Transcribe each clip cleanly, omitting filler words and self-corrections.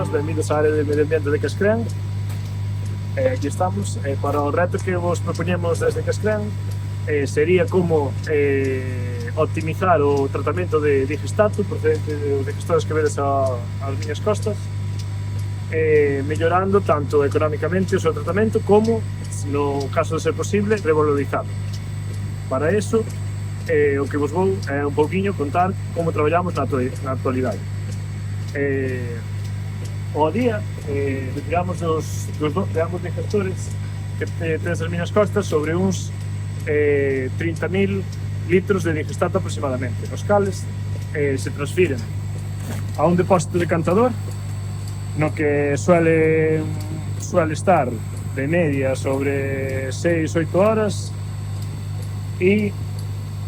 todos, benvidos á área de medio ambiente de Cascrén. Aquí estamos. Para o reto que vos propoñemos desde Cascrén sería como optimizar o tratamento de digestato procedente dos digestores que vedes ás miñas costas, mellorando tanto económicamente o seu tratamento como, no caso de ser posible, revalorizado. Para eso, o que vos vou é un pouquiño contar como traballamos na actualidade. O día retiramos de ambos digestores que tedes as miñas costas sobre uns 30.000 litros de digestato aproximadamente, os cales se transfiren a un depósito decantador no que suele estar de media sobre 6-8 horas e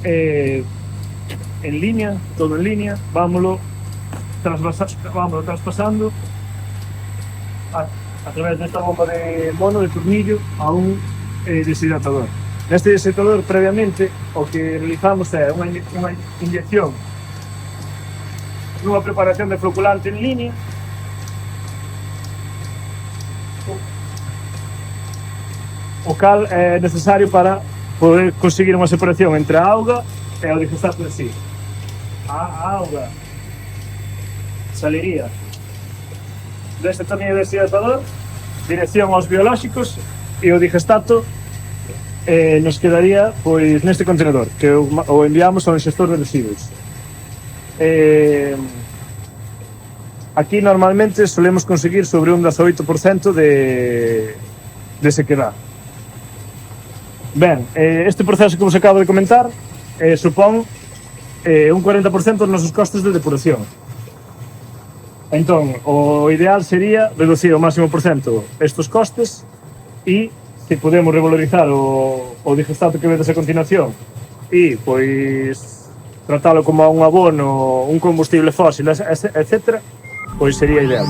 en línea, todo en línea, vámoslo traspasando a través desta bomba de mono de tornillo a un deshidratador. Neste deshidratador, previamente, o que realizamos é unha inyección nunha preparación de floculante en línea, o cal é necesario para poder conseguir unha separación entre a auga e o digestato en sí. A auga saliría deste tornillo deshidratador, dirección aos biolóxicos, e o digestato nos quedaría pois neste contenedor que o enviamos ao xestor de residuos. Aquí normalmente solemos conseguir sobre un 18% de sequedad. Ben, este proceso que vos acabo de comentar supón un 40% dos nosos costes de depuración. Entón, o ideal sería reducir ao máximo por cento estes costes e se podemos revalorizar o digestato que vedes a continuación e, pois, tratalo como un abono, un combustible fósil, etc., pois sería ideal.